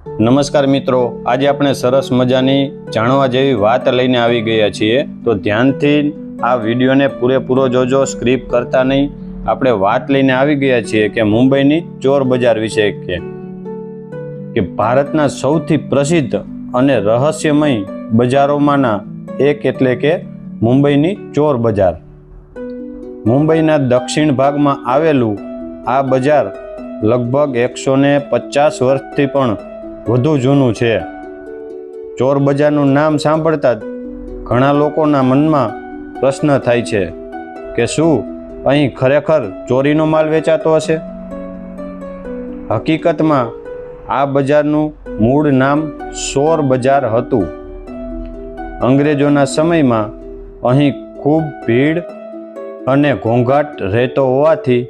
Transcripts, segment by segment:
નમસ્કાર મિત્રો, આજે આપણે સરસ મજાની જાણવા જેવી વાત લઈને આવી ગયા છીએ, તો ધ્યાનથી આ વિડીયોને પૂરેપૂરો જોજો, સ્ક્રિપ્ટ કરતા નહીં. આપણે વાત લઈને આવી ગયા છીએ કે મુંબઈની ચોર બજાર વિશે, કે ભારતના સૌથી પ્રસિદ્ધ અને રહસ્યમય બજારોમાંના એક એટલે કે મુંબઈની ચોર બજાર. મુંબઈના દક્ષિણ ભાગમાં આવેલું આ બજાર લગભગ 150 વર્ષથી પણ વધુ જૂનું છે. ચોર બજારનું નામ સાંભળતા જ ઘણા લોકોના મનમાં પ્રશ્ન થાય છે કે શું અહીં ખરેખર ચોરીનો માલ વેચાતો હશે? હકીકતમાં આ બજારનું મૂળ નામ ચોર બજાર હતું. અંગ્રેજોના સમયમાં અહીં ખૂબ ભીડ અને ઘોંઘાટ રહેતો હોવાથી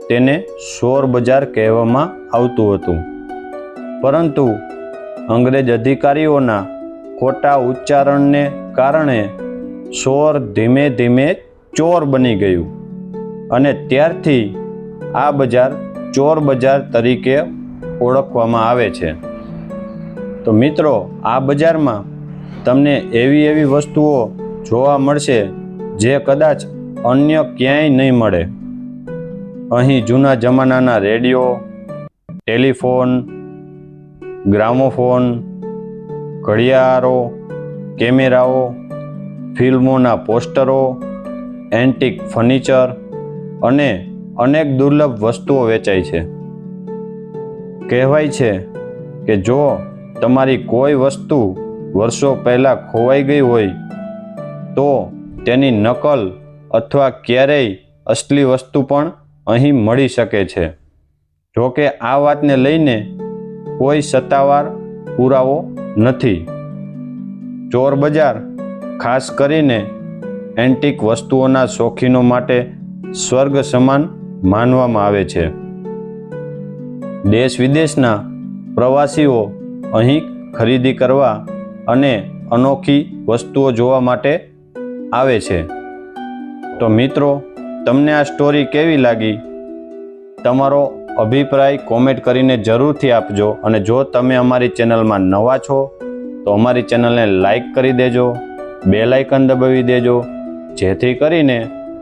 તેને ચોર બજાર કહેવામાં આવતું હતું. પરંતુ અંગ્રેજ અધિકારીઓના ખોટા ઉચ્ચારણને કારણે ચોર ધીમે ધીમે ચોર બની ગયું અને ત્યારથી આ બજાર ચોર બજાર તરીકે ઓળખવામાં આવે છે. તો મિત્રો, આ બજારમાં તમને એવી વસ્તુઓ જોવા મળશે જે કદાચ અન્ય ક્યાંય નહીં મળે. અહીં જૂના જમાનાના રેડિયો, ટેલિફોન, ગ્રામોફોન, ઘડિયાળો, કેમેરાઓ, ફિલ્મોના પોસ્ટરો, એન્ટિક ફર્નિચર અને અનેક દુર્લભ વસ્તુઓ વેચાય છે. કહેવાય છે કે જો તમારી કોઈ વસ્તુ વર્ષો પહેલાં ખોવાઈ ગઈ હોય તો તેની નકલ અથવા ક્યારેય અસલી વસ્તુ પણ અહીં મળી શકે છે. જો કે આ વાતને લઈને કોઈ સત્તાવાર પુરાવો નથી. ચોર બજાર ખાસ કરીને એન્ટિક વસ્તુઓના શોખીનો માટે સ્વર્ગ સમાન માનવામાં આવે છે. દેશ વિદેશના પ્રવાસીઓ અહીં ખરીદી કરવા અને અનોખી વસ્તુઓ જોવા માટે આવે છે. તો મિત્રો, તમને આ સ્ટોરી કેવી લાગી? તમારો અભિપ્રાય કોમેન્ટ કરીને જરૂરથી આપજો. અને જો તમે અમારી ચેનલમાં નવા છો તો અમારી ચેનલને લાઈક કરી દેજો, બેલ આઇકન દબાવી દેજો, જેથી કરીને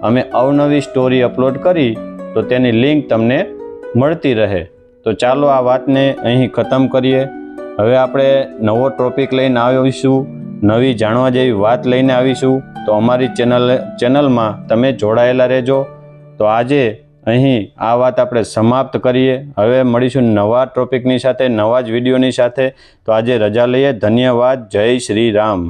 અમે અવનવી સ્ટોરી અપલોડ કરી તો તેની લિંક તમને મળતી રહે. તો ચાલો આ વાતને અહીં ખતમ કરીએ. હવે આપણે નવો ટોપિક લઈને આવીશું, નવી જાણવા જેવી વાત લઈને આવીશું. તો અમારી ચેનલમાં તમે જોડાયેલા રહેજો. તો આજે અહીં આ વાત આપણે સમાપ્ત કરીએ. હવે મળીશું નવા ટોપિકની સાથે, નવા જ વિડીયોની સાથે. તો આજે રજા લઈએ. ધન્યવાદ. જય શ્રી રામ.